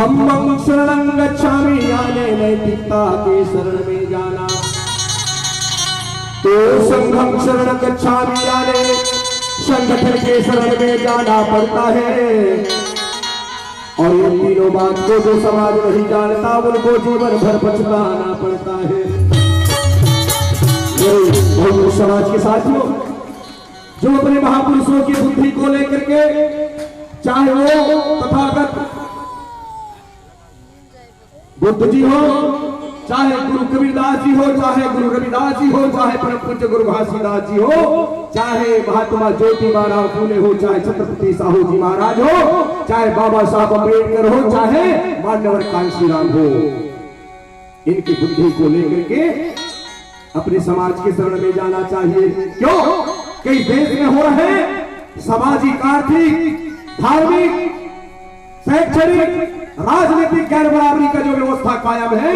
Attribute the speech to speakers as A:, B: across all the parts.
A: धम्मं शरणं गच्छामि याने नैतिकता के शरण में जाना, तो संघं शरणं गच्छामि याने संगठन के शरण में जाना पड़ता है। और इन तीनों बात को जो समाज नहीं जानता उनको जीवन भर पछताना पड़ता है। मेरे समाज के साथियों, जो अपने महापुरुषों की बुद्धि को लेकर के, चाहे वो तथागत बुद्ध जी हो, चाहे गुरु कबीरदास जी हो, चाहे गुरु रविदास जी हो, चाहे परम पूज्य गुरु घासीदास जी हो, चाहे महात्मा ज्योतिबा राव फूले हो, चाहे छत्रपति साहू जी महाराज हो, चाहे बाबा साहब अम्बेडकर हो, चाहे मान्यवर कांशीराम हो, इनकी बुद्धि को लेकर के अपने समाज के शरण में जाना चाहिए। क्यों? कई देश में हो रहे सामाजिक, आर्थिक, धार्मिक, शैक्षणिक, राजनीतिक गैर बराबरी का जो व्यवस्था कायम है,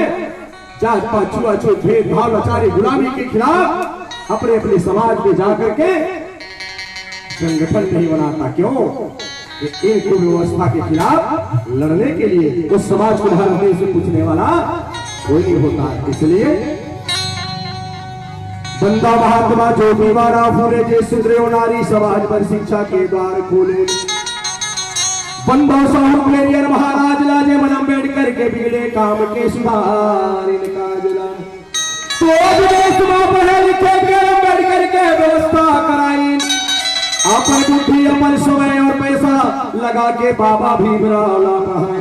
A: जात पात छुआछूत भेदभाव लाचारी गुलामी के खिलाफ अपने अपने समाज में जाकर के संगठन नहीं बनाता। क्यों? एक व्यवस्था के खिलाफ लड़ने के लिए उस समाज को भारत से पूछने वाला कोई नहीं होता। इसलिए बंदा महात्मा ज्योतिबा राव फूले जैसे सुधरे नारी समाज पर शिक्षा के द्वार खोले। बंदा साहब लेनियर महाराज लाजे मन अम्बेडकर के बिगड़े काम के सुधार इनका जिला, तो देश में पढ़े लिखे के अम्बेडकर के व्यवस्था कराई। अपन बुद्धि, अपन समय और पैसा लगा के बाबा भीमराव ला पढ़ाए।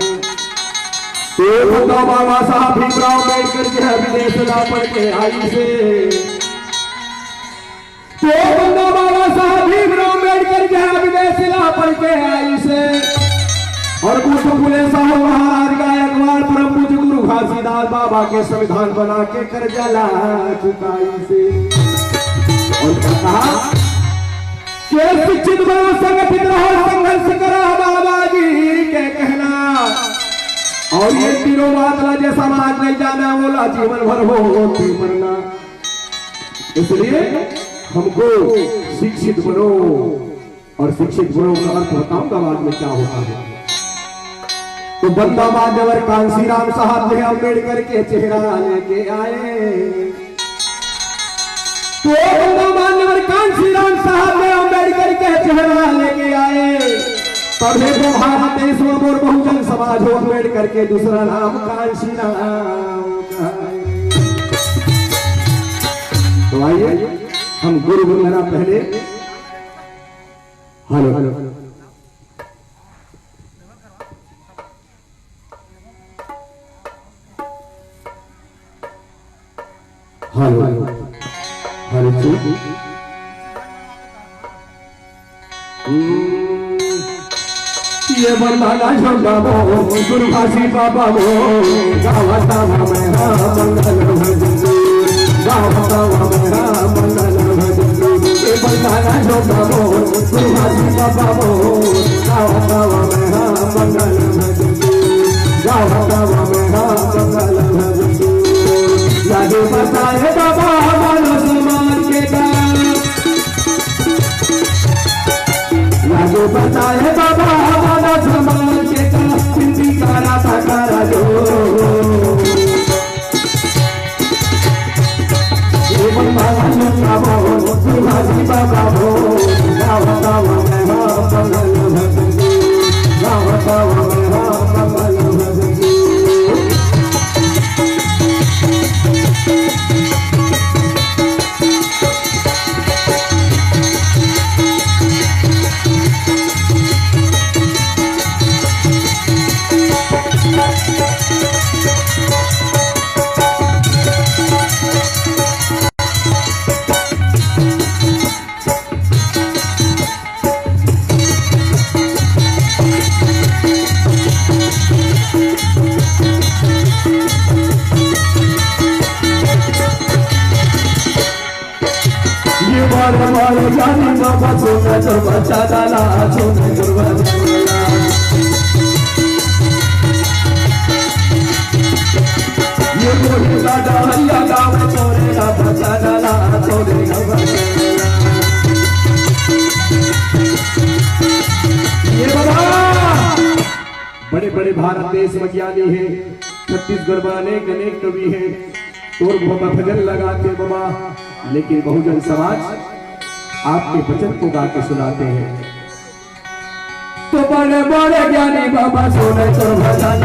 A: तो बंदा बाबा साहब भीमराव अम्बेडकर के विदेश ला पढ़ के आई से, तो बंदा बाबा साहब भीमराव अम्बेडकर के विदेश ला पढ़ के आई से। और फूले साहब महाराज गायकवाड़ परम पूज्य गुरु घासीदास बाबा के संविधान बना के कर जला चुकाई से। और कहा कि शिक्षित बनो, संगठित रहो, संघर्ष करो बाबा जी के कहना। और ये तीनों बात ला जो समाज नहीं जाना बोला जीवन भर होती मरना। इसलिए हमको शिक्षित बनो, और शिक्षित बनो का अर्थ बताऊंगा बाद में क्या होता है। तो बंदा मान्यवर कांशीराम साहब ने अम्बेडकर के चेहरा लेके आए। तो बंदा मान्यवर कांशीराम साहब ने अम्बेडकर के चेहरा लेके आए। तब तो भारत देश में और बहुजन समाज हो अम्बेडकर के दूसरा नाम कांशीराम। तो आइए हम गुरु वंदना पहले हेलो हेलो हेलो हेलो ये बंदाना झंडा वो गुरु घासी बाबा वो गावता मेरा मंगल भजन, गावता मेरा मंगल भजन। ये बंदाना झंडा वो गुरु घासी बाबा वो गावता मेरा मंगल भजन, गावता मेरा मंगल भजन। लागे बताए बाबा मानव समाज के काम, लागे बताए बाबा मानव समाज के काम। हिंदी कारा साकारा जो ये बंदा झंडा वो गुरु घासी बाबा वो गावता मेरा मंगल भजन, गावता मेरा मंगल भजन। जानी बाबा सोना जो बचा डाला सोने गुरबा ये कोई दादा हल्ला गाँव छोरे ना बचा डाला छोरे गुरबा। ये बाबा बड़े बड़े भारत देश में ज्ञानी है, छत्तीसगढ़ में अनेक अनेक कवि हैं, तोर बाबा भजन लगाते बाबा, लेकिन बहुजन समाज आपके वचन को गा के सुनाते हैं। तो बड़े बड़े ज्ञानी बाबा सोने तो भजन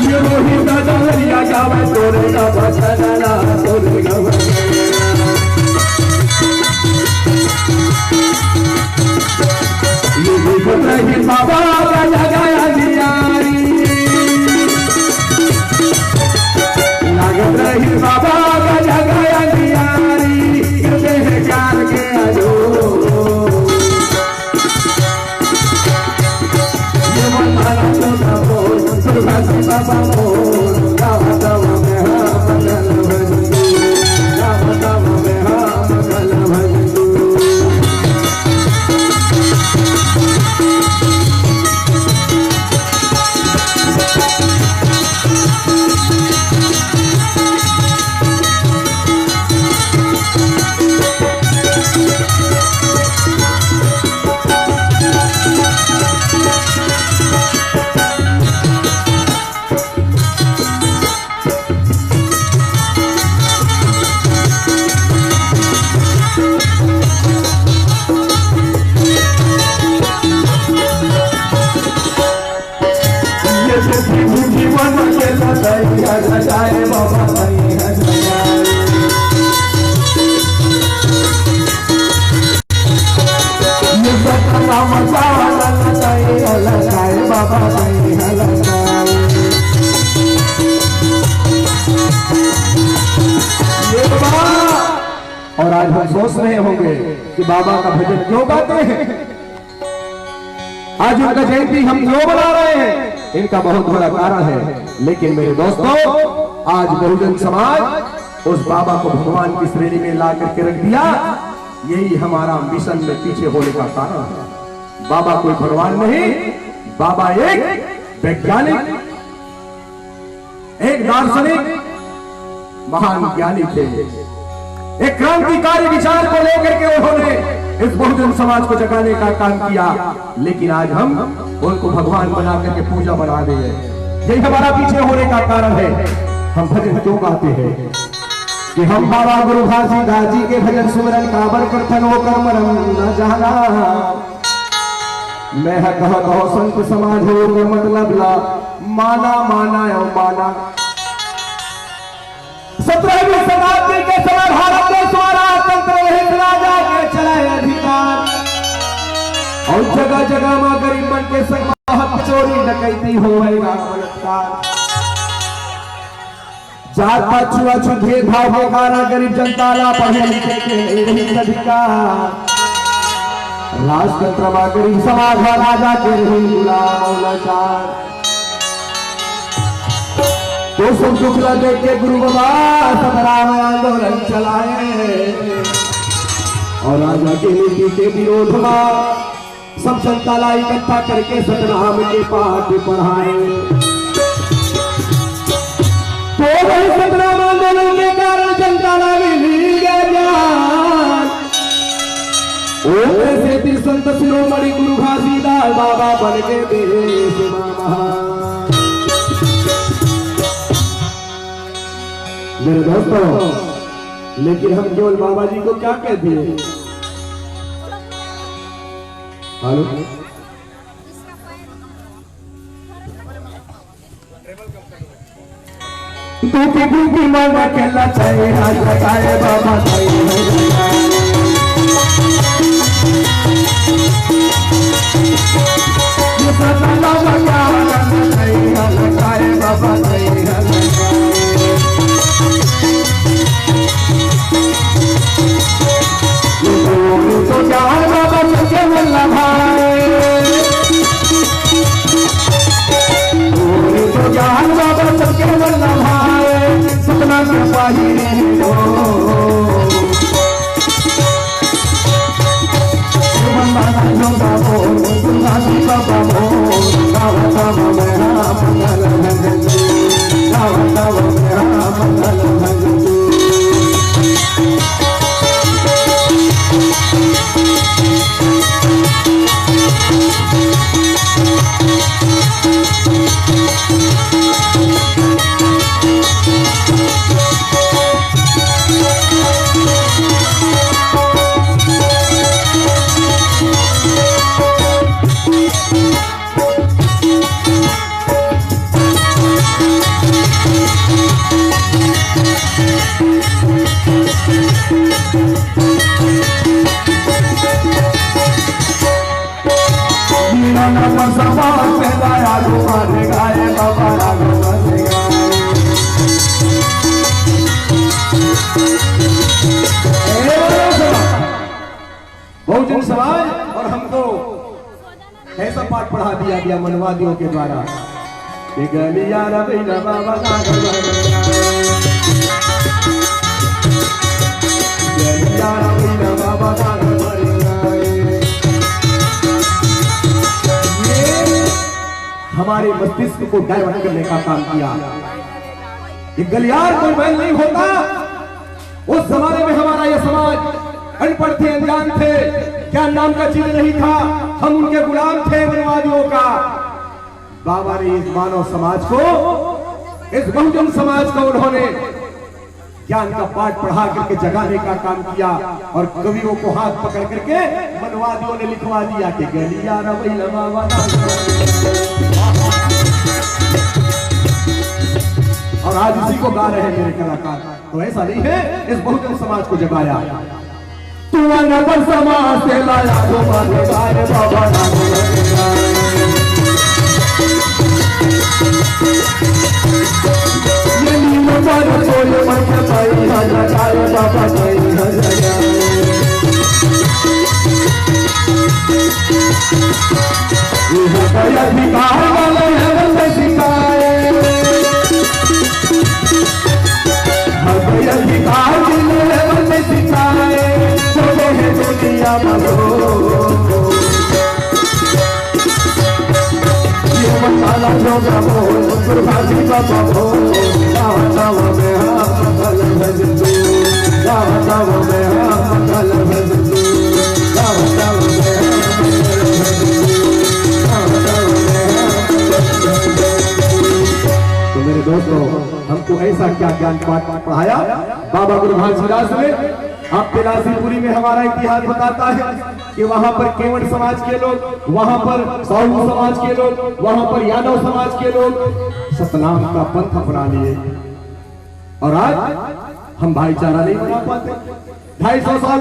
A: ये मोही दरिया गावे तोरे का भजन तोरे का रही बाबा का जगाया दियारी लागत रही बाबा का जगाया दियारी कहते हैं ज्ञान के आजो ये मनाना छोटा बोल सुरभासी बाबा बोल गावा गावा में हाँ मंगल भजू गावा गावा में हाँ मंगल भजू। और आज हम सोच रहे होंगे कि बाबा का भजन क्यों गाते हैं, आज उनका जयंती हम क्यों मना रहे हैं, इनका बहुत बड़ा कारण है। लेकिन मेरे दोस्तों, आज बहुजन समाज उस बाबा को भगवान की श्रेणी में ला करके रख दिया, यही हमारा मिशन में पीछे होने का कारण है। बाबा कोई भगवान नहीं, बाबा एक वैज्ञानिक, एक दार्शनिक, महान ज्ञानी थे। एक क्रांतिकारी विचार को लेकर के उन्होंने इस बहुजन समाज को जगाने का काम किया, लेकिन आज हम उनको भगवान बना करके पूजा बना दे। यही हमारा पीछे होने का कारण है। हम भजन क्यों गाते हैं कि हम बाबा गुरु घासीदास जी के भजन सुमरन काबर करथन हो कर्म न जाना, मैं कहो संत समाज हो मतलब ला माना माना और माना। 17वीं शताब्दी के समय भारत देश तंत्र राजा के चलाए अधिकार, और जगह जगह में गरीबन के संग चोरी डकैती होएगा बलात्कार, जात पात छुआछूत भेदभाव के कारण गरीब जनता ला पढ़े लिखे के नहीं अधिकार, राजतंत्र में गरीब समाज राजा के रही गुलाम और लाचार। तो सब दुखला देख के गुरु बाबा सतराम आंदोलन चलाए, और राजा के नीति के विरोध में सब जनता ला इकट्ठा करके सतराम के पाठ पढ़ाए। तो वही सतराम आंदोलन के कारण जनता ला मिल गया ज्ञान, ऐसे संत शिरोमणि गुरु घासीदास बाबा बन के देश महान। मेरे दोस्तों, लेकिन हम केवल बाबा जी को क्या कहते हैं? हेलो, तू की मांगा खेलना चाहिए, आज लगाए बाबा चाहिए बाबा चाहिए। तो ज्ञान बाबा सबके मल्ला भाई, तो ज्ञान बाबा सबके मल्ला भाई, सपना के पाही हो बाबा मंगल बहुजन समाज और हमको ऐसा पाठ पढ़ा दिया मनवादियों के द्वारा गलिया बाबा हमारे मस्तिष्क को डाइवर्ट करने का काम किया। ये गलियार कोई बैल नहीं होता। उस जमाने में हमारा यह समाज अनपढ़ थे, अनजान थे, ज्ञान नाम का चीज नहीं था। हम उनके गुलाम थे मनवादियों का। बाबा ने इस मानव समाज को, इस बहुजन समाज को उन्होंने ज्ञान का पाठ पढ़ा करके जगाने का काम किया और कवियों को हाथ पकड़ करके मनवादियों ने लिखवा दिया कि गलिया और आज इसी को गा रहे हैं मेरे कलाकार। तो ऐसा नहीं है, इस बहुजन समाज को जगाया। तू अनपढ़ समाज से लाया तो बाबा तो मेरे दोस्तों, हमको ऐसा क्या ज्ञान पाठ पढ़ाया बाबा गुरु घासीदास ने। आप तिलासीपुरी में हमारा इतिहास बताता है कि वहां पर केवट समाज के लोग, वहां पर साहू समाज के लोग, वहां पर यादव समाज के लोग सतनाम का पंथ अपना लिए और आज हम भाईचारा नहीं बना पाते। 250 साल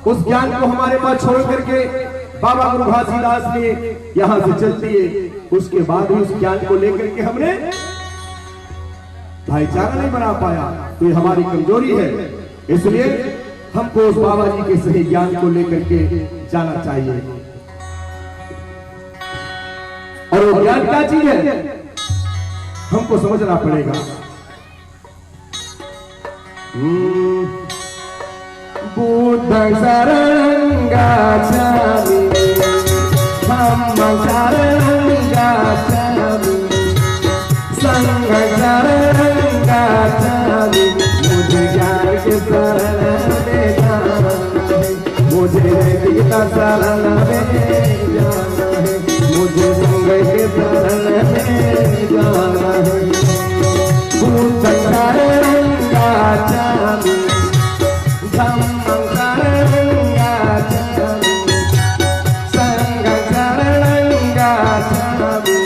A: उस ज्ञान को हमारे पास छोड़ करके बाबा गुरु घासीदास ने यहां से चल दिए। उसके बाद भी उस ज्ञान को लेकर के हमने भाईचारा नहीं बना पाया। तो ये हमारी कमजोरी है। इसलिए हमको उस बाबा जी के सही ज्ञान को लेकर के जाना चाहिए। और वो ज्ञान क्या चीज है हमको समझना पड़ेगा। बुद्ध शरण गच्छामि, धम्म शरण गच्छामि, संघ शरण गच्छामि। मुझे ज्ञान के शरण में जाना है, मुझे गीता शरण में जाना है, मुझे संघ के शरण में जाना है। बुद्ध शरण गच्छामि, धम्म शरण गच्छामि, संघ शरण गच्छामि।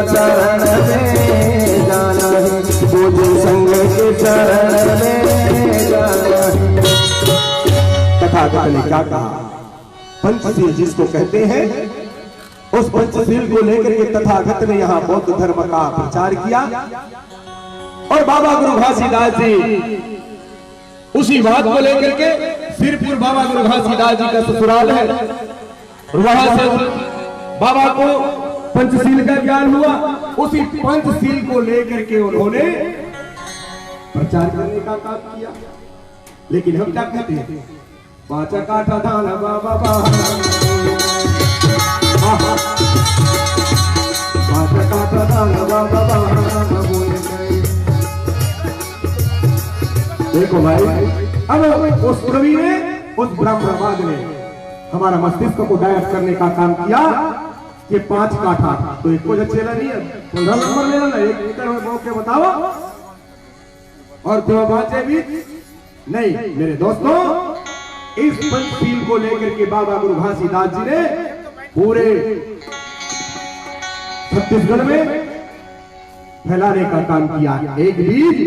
A: चरण में जाना है, मुझे संग के चरण में जाना है। तथागत ने क्या कहा? पंचशील जिसको कहते हैं, उस पंचशील को लेकर के तथागत ने यहाँ बौद्ध धर्म का प्रचार किया। और बाबा गुरु घासीदास जी उसी बात को लेकर के, सिरपुर बाबा गुरु घासीदास जी का ससुराल है, वहां से बाबा को पंचशील का ज्ञान हुआ। उसी पंचशील को लेकर के उन्होंने प्रचार करने का काम किया। लेकिन हम क्या कहते हैं? पांच काठा दान बाबा पांच काठा दान बाबा। देखो भाई, अब उस कवि ने, उस ब्रह्मवाद ने हमारा मस्तिष्क को डायरेक्ट करने का काम किया कि 5 काठा तो एक को चेला नहीं है, 15 नंबर लेना ना, एक एकड़ में बो के बताओ और 2 बातें भी नहीं। मेरे दोस्तों, इस पंचशील को लेकर के बाबा गुरु घासीदास जी ने पूरे छत्तीसगढ़ में फैलाने का काम किया। एक बीज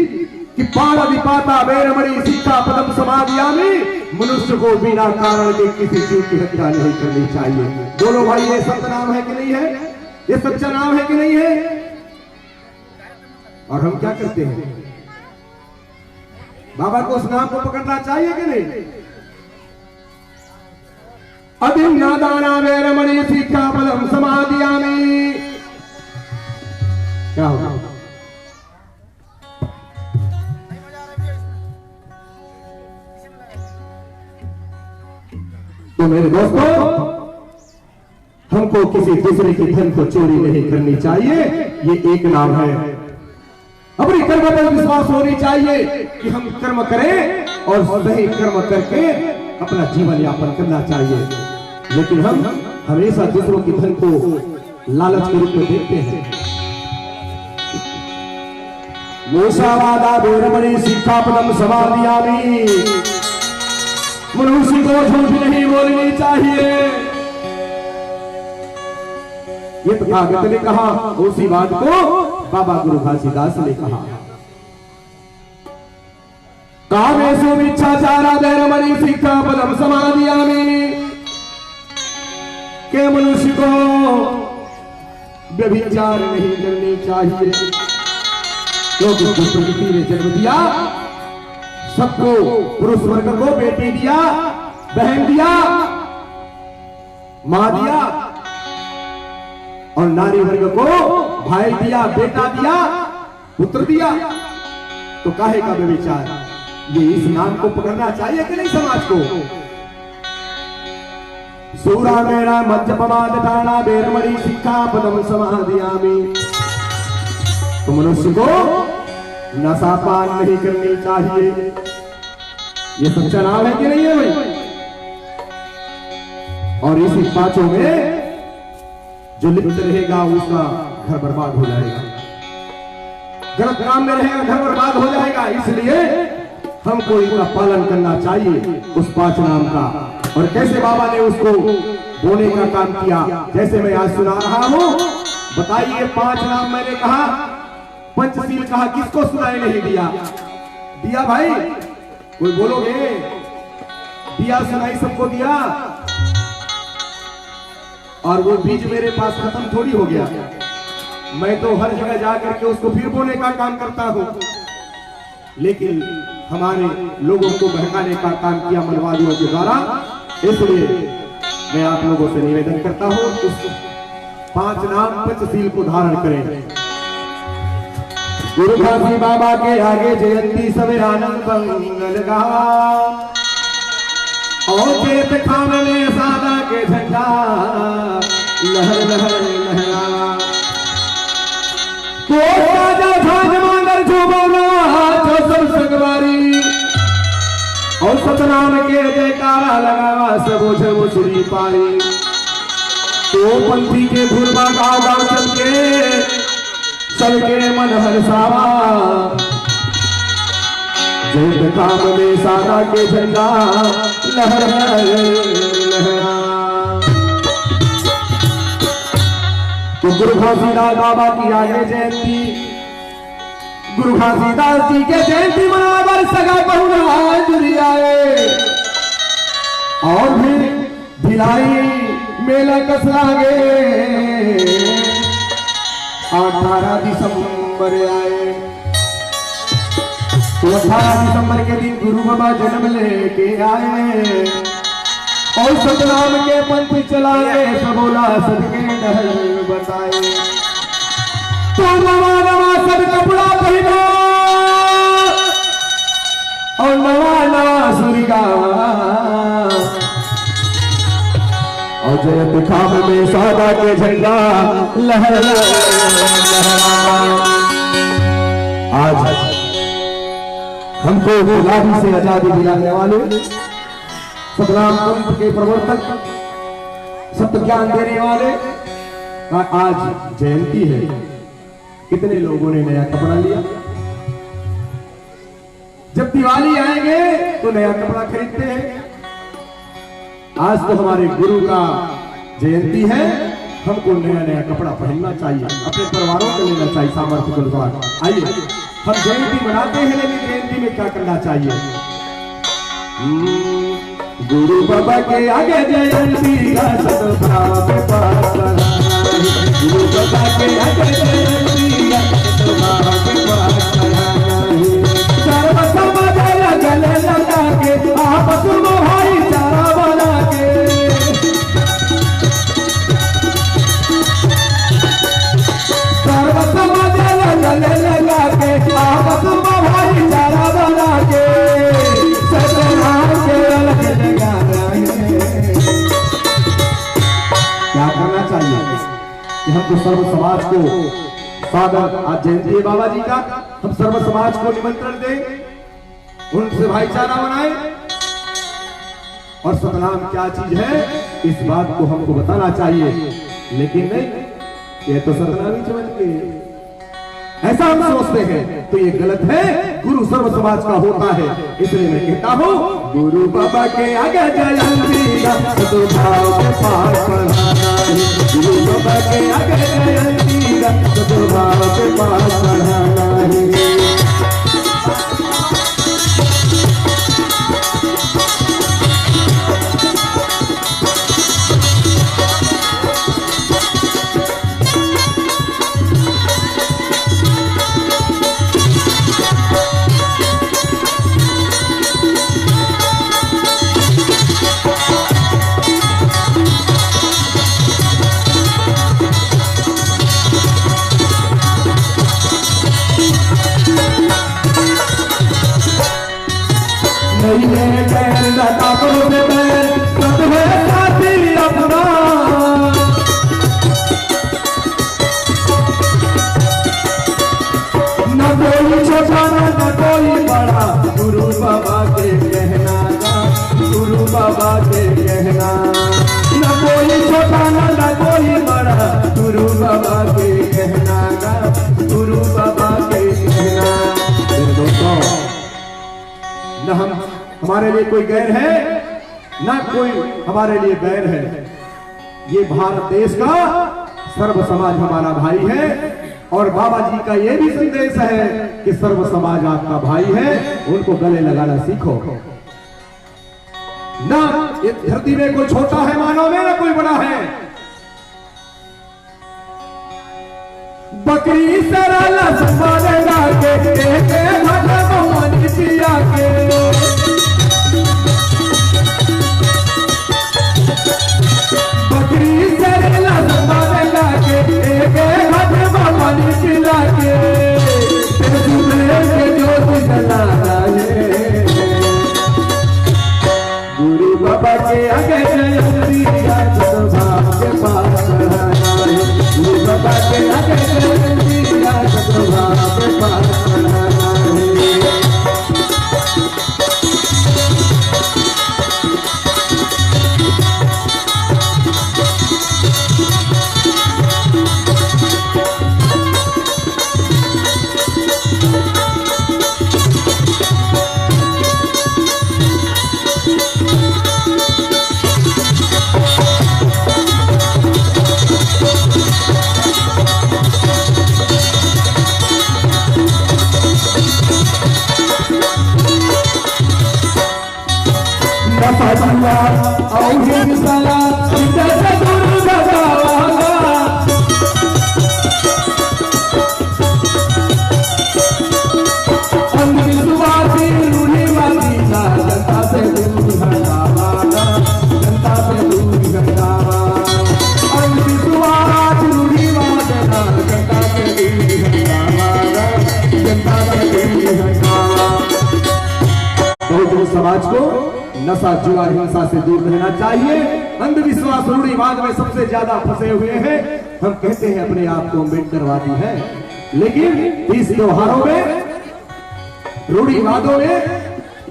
A: कि पाणिपाता बेरमणि शिक्षा पदम समाधियामि, मनुष्य को बिना कारण के किसी जीव की हत्या नहीं करनी चाहिए। बोलो भाई, ये सत्य नाम है कि नहीं है? ये सच्चा नाम है कि नहीं है? और हम क्या करते हैं? बाबा को उस नाम को पकड़ना चाहिए कि नहीं? अधिनादाना बेरमणि शिक्षा पदम समाधियामि। क्या होगा? तो मेरे दोस्तों, हमको किसी दूसरे के धन को चोरी नहीं करनी चाहिए। ये एक नाम है। अपनी कर्म पर विश्वास होनी चाहिए कि हम कर्म करें और सही कर्म करके अपना जीवन यापन करना चाहिए। लेकिन हम हमेशा दूसरों के धन को लालच के रूप में देखते हैं। मूषावादा बेरमणि शिक्षापदम समाधियामि, मनुष्य को झूठ नहीं बोलनी चाहिए। ये तथागत ने कहा, उसी बात को बाबा गुरु घासीदास ने कहा। कामेषु मिच्छाचारा बेरमणि शिक्षापदम समाधियामि, के मनुष्य को व्यभिचार नहीं करनी चाहिए, क्योंकि प्रकृति ने जन्म दिया सबको, पुरुष वर्ग को बेटी दिया, बहन दिया, मां दिया, और नारी वर्ग को भाई दिया, बेटा दिया, पुत्र दिया। तो काहे का व्यभिचार? ये इस नाम को पकड़ना चाहिए कि नहीं समाज को? सूरा मेरा मध्य पमाद ठाना बेरमणि शिक्षापदम समाधियामि। तो मनुष्य को नशा पान नहीं करनी चाहिए। ये सच्चा नाम है कि नहीं है भाई? और इसी पांचों में जो लिप्त रहेगा उसका घर बर्बाद हो जाएगा, गलत काम में रहेगा घर बर्बाद हो जाएगा। इसलिए हमको इनका पालन करना चाहिए, उस 5 नाम का। और कैसे बाबा ने उसको बोलने का काम किया, जैसे मैं आज सुना रहा हूं। बताइए, 5 नाम मैंने कहा, पंचशील कहा, किसको सुनाई नहीं दिया? दिया भाई? कोई बोलोगे? दिया, सुनाई सबको दिया। और वो बीज मेरे पास खत्म थोड़ी हो गया। मैं तो हर जगह जाकर के उसको फिर बोलने का काम करता हूं। लेकिन हमारे लोगों को बहकाने का काम किया मनवादियों के द्वारा। इसलिए मैं आप लोगों से निवेदन करता हूं, उस 5 नाम पंचशील को धारण करें। गुरु घासी बाबा के आगे जयंती सवे आनंद मंगल गा, और चेत खान में सादा के झंडा लहर लहर लहरा। तो राजा झांझ मांगर जो बोला जो सब संगवारी, और सतनाम के जयकारा लगावा सब झमुचरी पारी। तो पंथी के भूरबा गाँव गाँव चल के सबके मन हर्षावा, जय काम में सादा के झंडा लहर लहरा। तो गुरु घासीदास बाबा की आगे जयंती, गुरु घासीदास जी के जयंती मनावर सगा बहुना जुरी आए और भी भिलाई मेला कस लागे 18 दिसंबर आए। तो 18 दिसंबर के दिन गुरु बाबा जन्म लेके आए और सतनाम के पंथ चलाए सबोला सदके डहर बताए। तो नवा नवा सब कपड़ा पहना और नवा नवा सुरगा और जयंत खाम में सादा के झंडा लहरा। आज हमको गुलामी से आजादी दिलाने वाले सतनाम पंथ के प्रवर्तक सत्य ज्ञान देने वाले आज जयंती है। कितने लोगों ने नया कपड़ा लिया? जब दिवाली आएंगे तो नया कपड़ा खरीदते हैं। आज तो हमारे गुरु का जयंती है, हमको नया नया कपड़ा पहनना चाहिए, अपने परिवारों को लेना चाहिए सामर्थ्य के अनुसार। आइए हम जयंती मनाते हैं, लेकिन जयंती में क्या करना चाहिए? गुरु बाबा के आगे जयंती का सतभाव के पास, गुरु बाबा के आगे जयंती का सतभाव के पास सर्व समाज गले लगा के आपस में भाईचारा बना के सर्व समाज गले लगा के आपस में भाईचारा बना के सतनाम के अलग जगा रहे। क्या करना चाहिए कि हमको सर्व समाज को स्वागत, आज जयंती बाबा जी का, हम सर्व समाज को निमंत्रण दें, उनसे भाईचारा बनाए और सतनाम क्या चीज है इस बात को हमको बताना चाहिए। लेकिन नहीं, ये तो सतनाम ही समझ के ऐसा हम सोचते हैं तो ये गलत है। गुरु सर्व समाज का होता है, इसलिए मैं कहता हूँ गुरु बाबा के आगे जयंती का सद्भाव के पास बढ़ाना है। गुरु बाबा के आगे जयंती का सद्भाव के पास बढ़ाना है। गुरु बाबा के कहना का, गुरु बाबा के कहना, न कोई छोटा न कोई बड़ा, गुरु बाबा के कहना का, गुरु बाबा के कहना। दोस्तों, न हम हमारे लिए कोई गैर है, न कोई हमारे लिए गैर है। ये भारत देश का सर्व समाज हमारा भाई है और बाबा जी का ये भी संदेश है कि सर्व समाज आपका भाई है, उनको गले लगाना सीखो। ना इस धरती में कोई छोटा है मानव में, ना कोई बड़ा है। बकरी सरल संभालेगा के पिया के, बकरी सरल संभालेगा के पानी पिला के जोत जलाना है। गुरु बाबा के आगे जयंती का सद्भाव के पास बढ़ाना है। गुरु बाबा के आगे जयंती का सद्भाव के पास बढ़ाना है। विशाला जैसे दूर भगावागा अंधविश्वासी रूढ़िवादी ना जनता से दूर भगावागा जनता से दूर भगावा अंधविश्वास रूढ़िवाद ना जनता से दूर भगावागा जनता से दूर भगावा। बहुजन समाज को नशा जुआ हिंसा से दूर रहना चाहिए। अंधविश्वास रूढ़िवाद में सबसे ज्यादा फंसे हुए हैं। हम कहते हैं अपने आप को अम्बेडकरवादी है, लेकिन इस त्योहारों में रूढ़िवादों में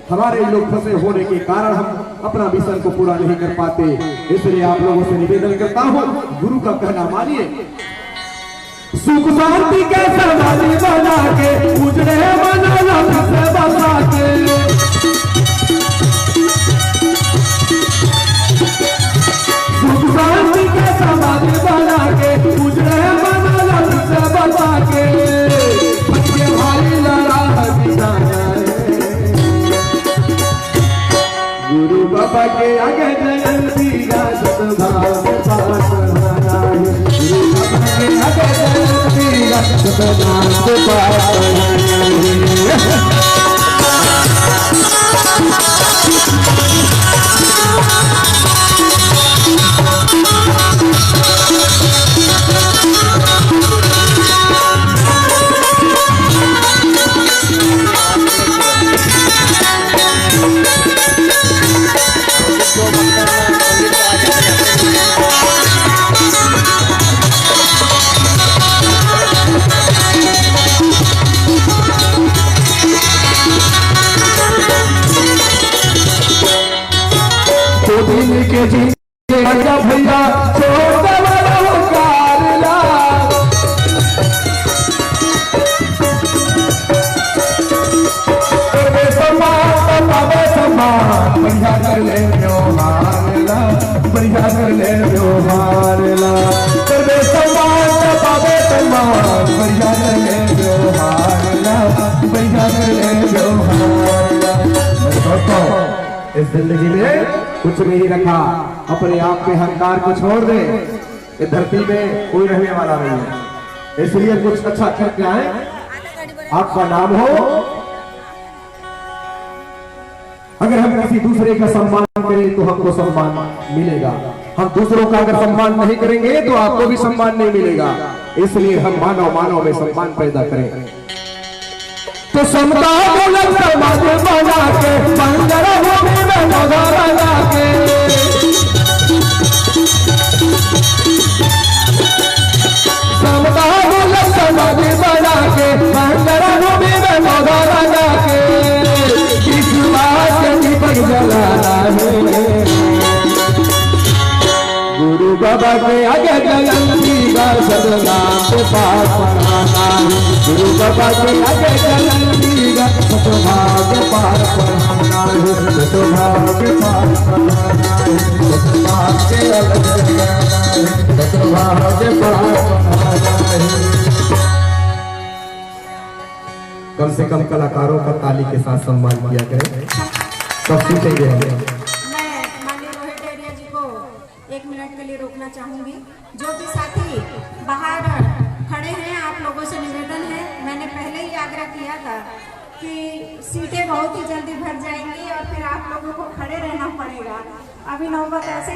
A: हमारे लोग फंसे होने के कारण हम अपना मिशन को पूरा नहीं कर पाते। इसलिए आप लोगों से निवेदन करता हूं, गुरु का कहना मानिए। सुख शांति के समाज बना के उजड़े मना से बसा के शांति के समाज बना के उजड़े मना से बचा के बच्चे भाई लड़ा गुरु बाबा के आगे जयंती का सद्भाव पाठ पढ़ाना है। गुरु बाबा के आगे जयंती का सद्भाव पाठ पढ़ाना है। के जी भैया भैया छोड़ कारला बढ़िया कर ले व्यवहारला बढ़िया कर ले व्यवहारला पावे सम्मान बढ़िया कर ले व्यवहारला बढ़िया कर ले व्यवहारला। इस जिंदगी में कुछ नहीं रखा, अपने आप पे अहंकार को छोड़ दे। इस धरती में कोई रहने वाला नहीं है, इसलिए कुछ अच्छा करके आए, आपका नाम हो। अगर हम किसी दूसरे का सम्मान करें तो हमको सम्मान मिलेगा, हम दूसरों का अगर सम्मान नहीं करेंगे तो आपको भी सम्मान नहीं मिलेगा। इसलिए हम मानव मानव में सम्मान पैदा करें। तो समता मूलक समाज बना के बंदर भूमि में नगर लगा के समता मूलक समाज बना के बंदर भूमि में नगर लगा के विश्वास दीपक जलाना है। गुरु बाबा के आगे जयंती का सदनाम पाठ पढ़ाना है। गुरु बाबा के आगे जयंती का सद्भाव पाठ पढ़ाना है। सद्भाव के पाठ पढ़ाना है। सद्भाव के अलग सद्भाव के पाठ पढ़ाना है। कम से कम कलाकारों का ताली के साथ सम्मान किया करें, सब सीखेंगे।
B: एक मिनट के लिए रोकना चाहूंगी। जो भी साथी बाहर खड़े हैं, आप लोगों से निवेदन है, मैंने पहले ही आग्रह किया था कि सीटें बहुत ही जल्दी भर जाएंगी और फिर आप लोगों को खड़े रहना पड़ेगा। अभी नौबत ऐसे